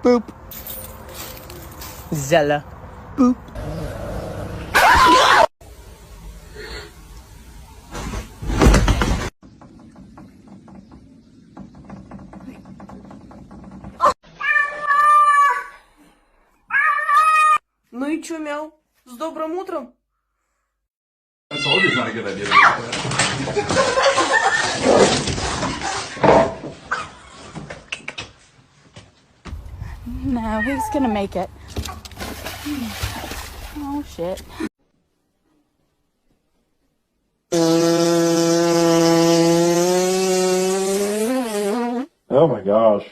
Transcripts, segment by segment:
Boop. Zella. Boop. Ну и чё, мяу? С добрым утром? No, he's gonna make it. Oh shit. Oh my gosh.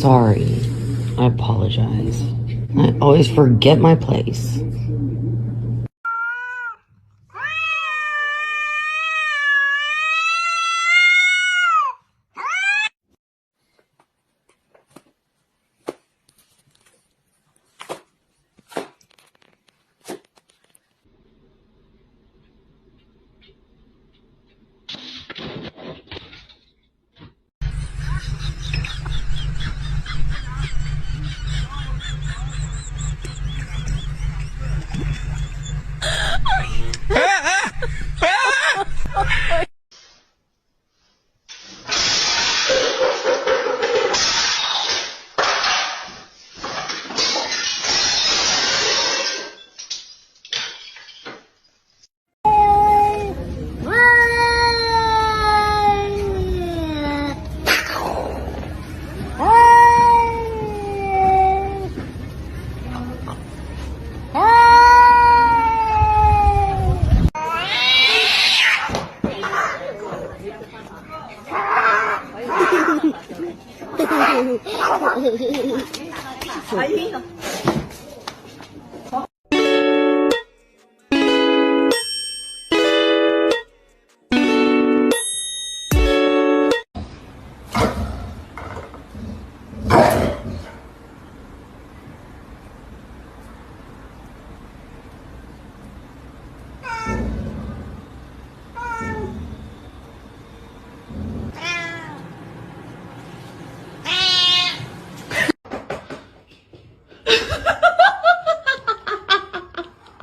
Sorry. I apologize. I always forget my place. "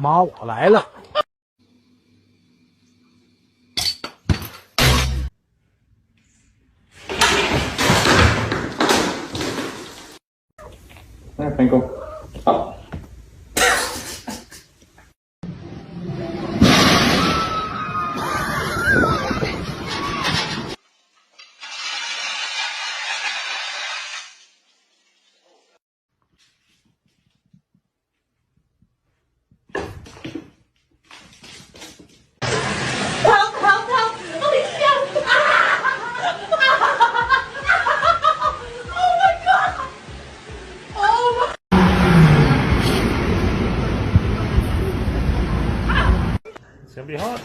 妈，我来了。There, Pinkle. Up. Help, help, help! Alicia! Oh my god! Oh my... It's gonna be hot.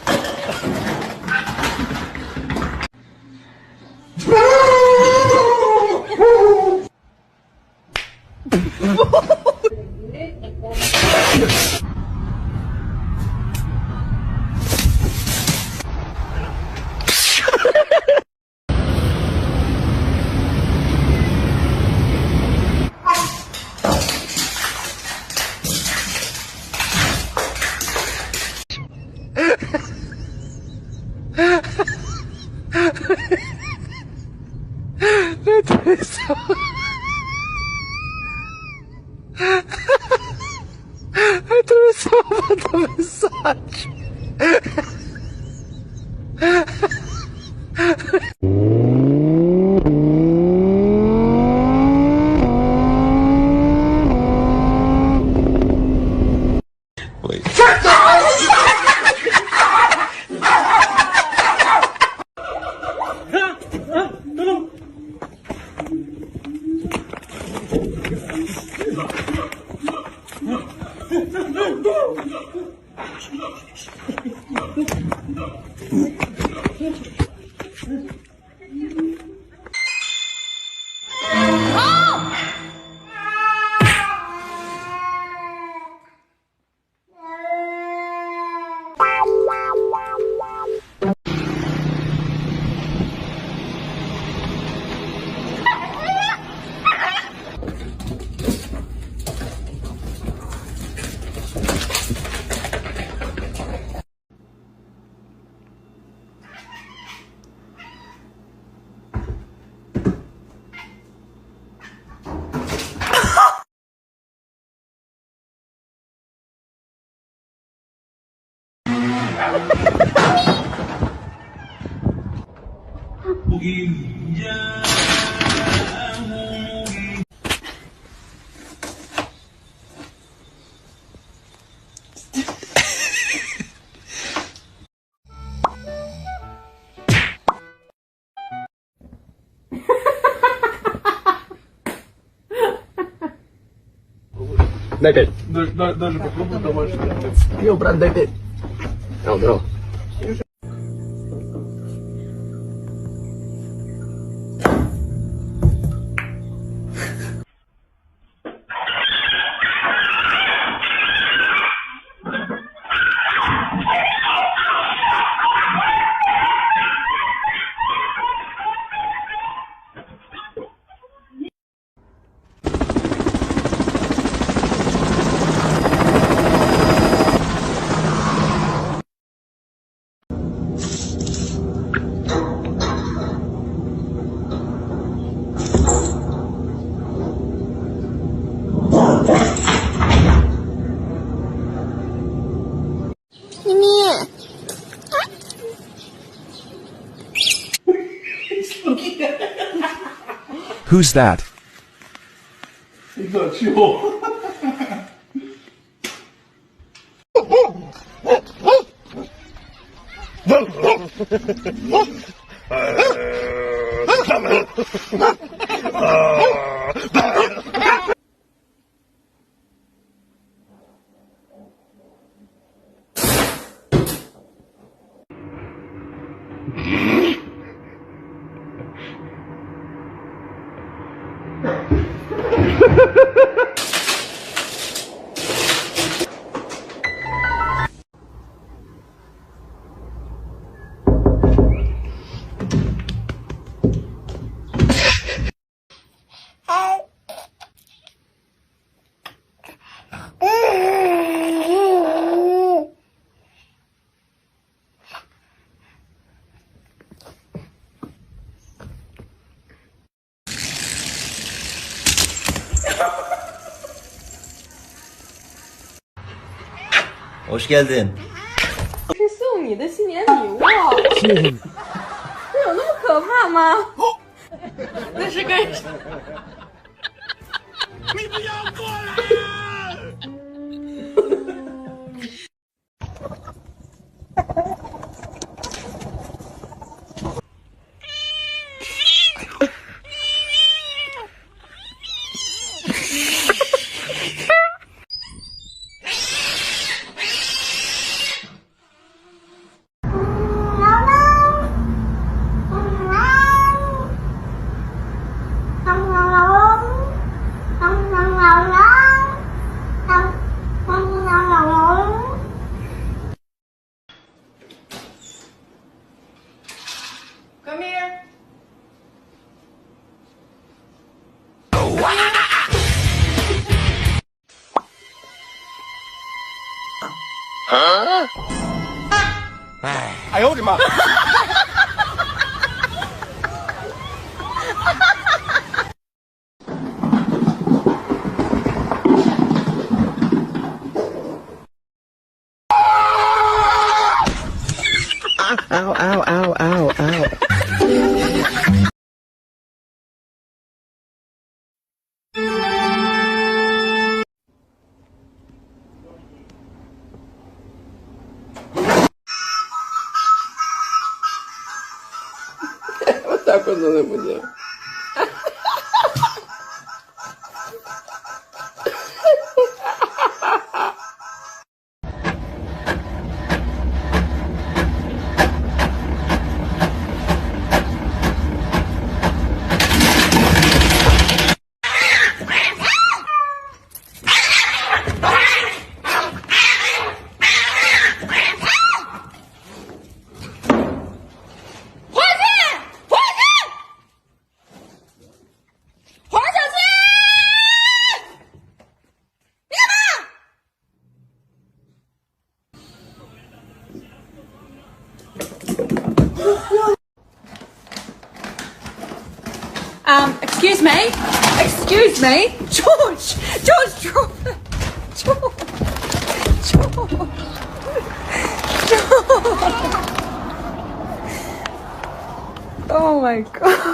Atravessou a mensagem. Dajte. Jo, brat, dajte. Evo, bro. Who's that? Hoş geldin. 是送你的新年礼物，谢谢你。这有那么可怕吗？那是干什么？你不要过来！Come here. Huh? 哎呦我的妈！ Ow, ow, ow, ow, ow. Otra cosa de mujer. Excuse me? Excuse me? George! George, drop it! George! George! George! Oh my god.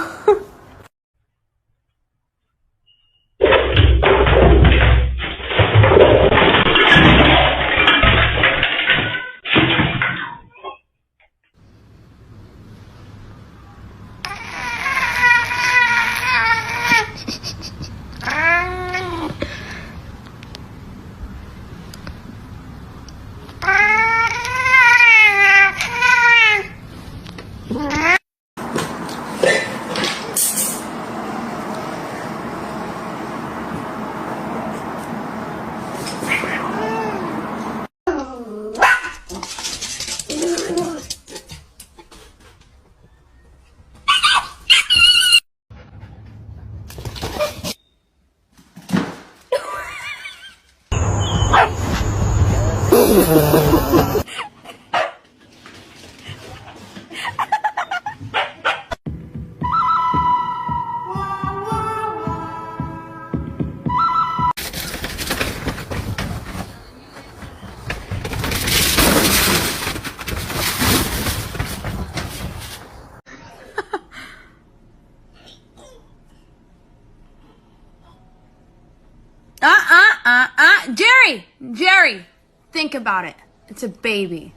Jerry! Jerry! Think about it. It's a baby.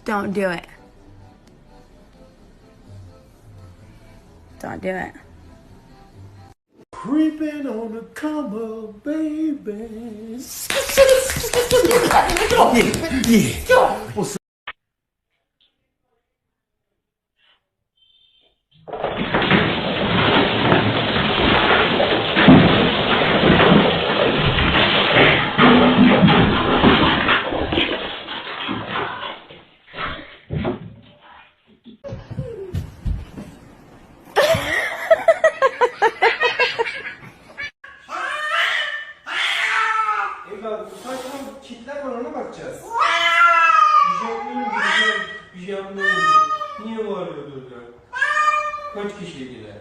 Don't do it. Don't do it. Creeping on a come up, baby. Evladım bu saçma kitler var ona bakacağız. Bir şey yapmıyorum. Niye bağırıyordur ya? Kaç kişiydiler?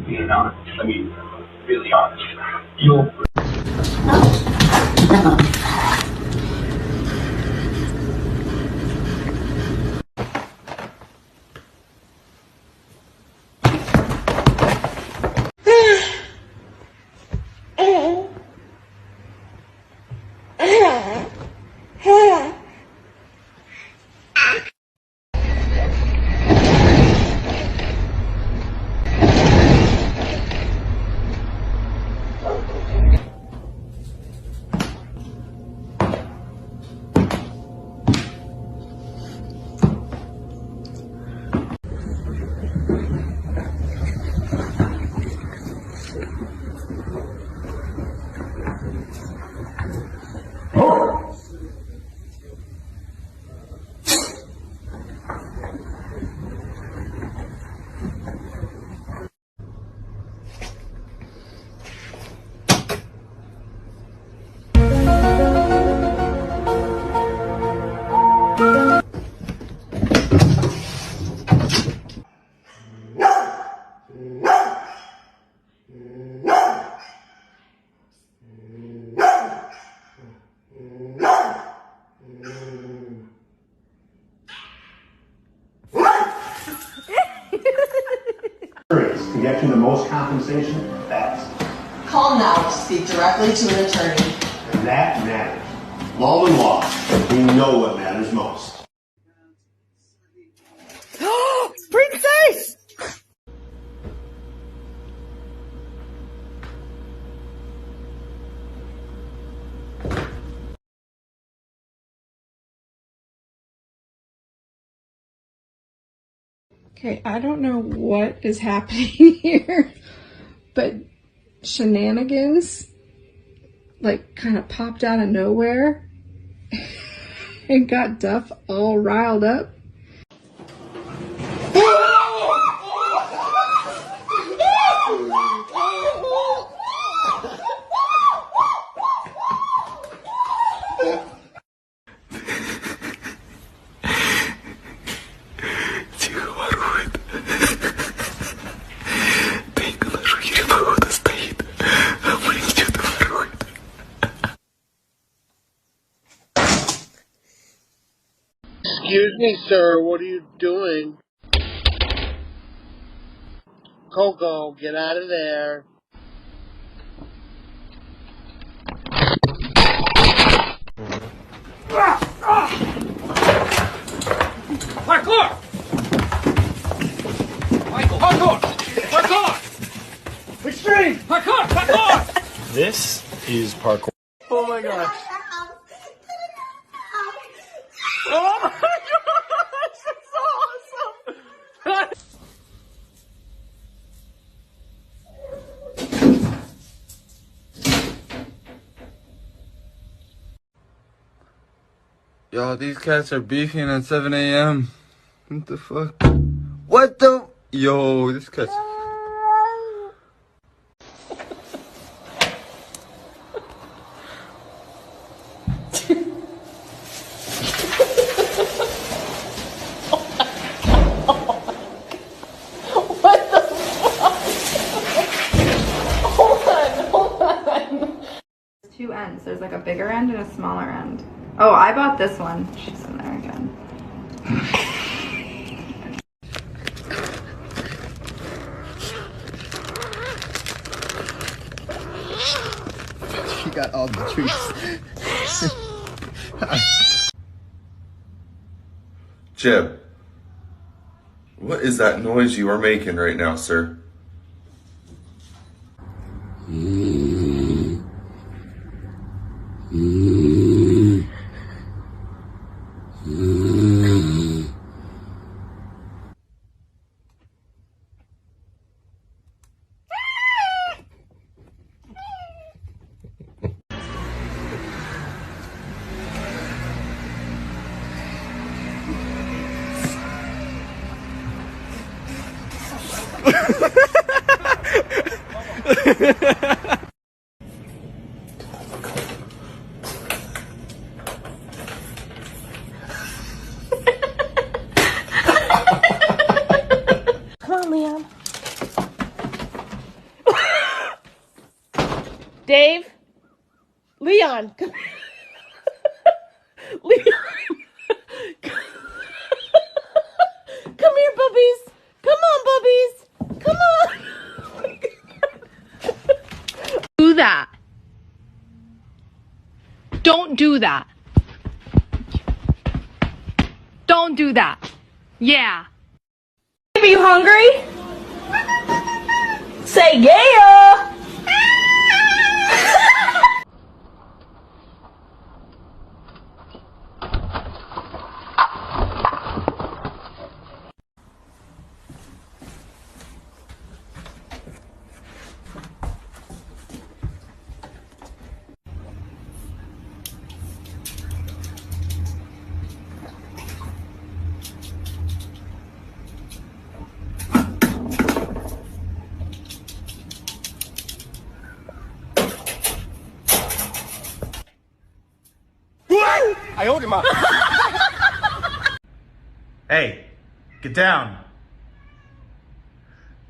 Being honest. I mean, really honest. You'll To get you the most compensation fast. Call now to speak directly to an attorney. And that matters. Law and law. We know what matters most. Princess! Okay, I don't know what is happening here, but shenanigans, like, kind of popped out of nowhere and got Duff all riled up. Excuse me, sir, what are you doing? Coco, get out of there. Parkour! Michael, parkour! Parkour! Extreme! Parkour! Parkour! This is parkour. Oh my gosh. Oh my gosh! That's so awesome! Yo, these cats are beefing at 7 a.m. What the fuck? What the? Yo, this cat's... What the fuck? Hold on. There's two ends. There's like a bigger end and a smaller end. Oh, I bought this one. She's in there again. She got all the treats. Jeb, what is that noise you are making right now, sir? Come on, Leon. Dave? Leon, come here. Leon. Come here, bubbies. Come on, bubbies. Come on. Do that. Don't do that. Don't do that. Yeah. Are you hungry? Say yeah. I owed him up. Hey, get down.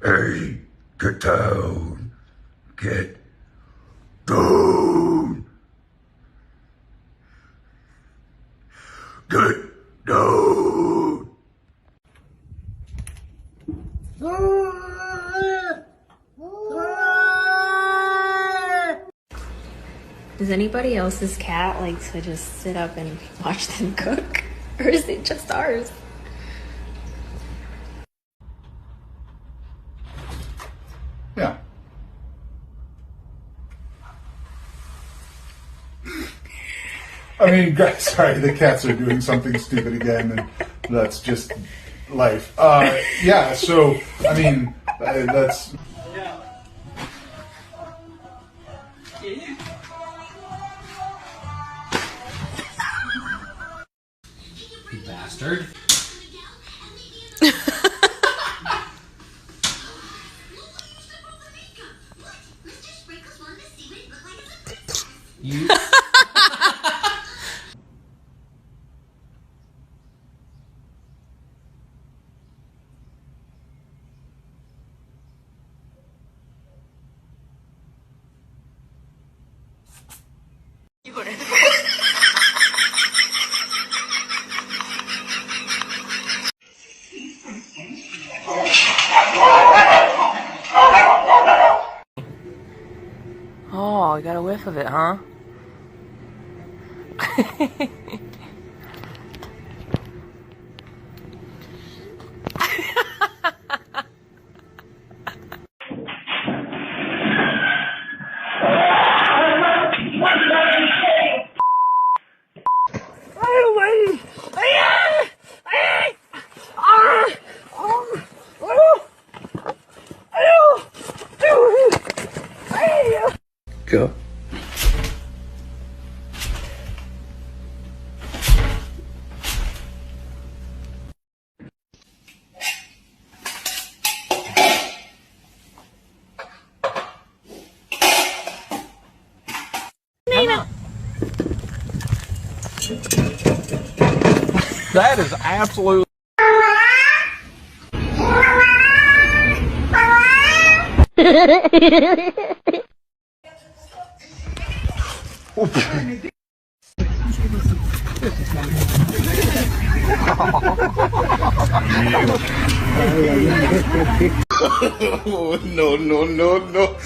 Hey, get down. Get down. Get down. Does anybody else's cat like to just sit up and watch them cook? Or is it just ours? Yeah. I mean, guys, sorry, the cats are doing something stupid again, and that's just life. Yeah, so, I mean, that's... You bastard. You. Oh, you got a whiff of it, huh? Go. Nina. That is absolutely. Oh, no, no, no, no.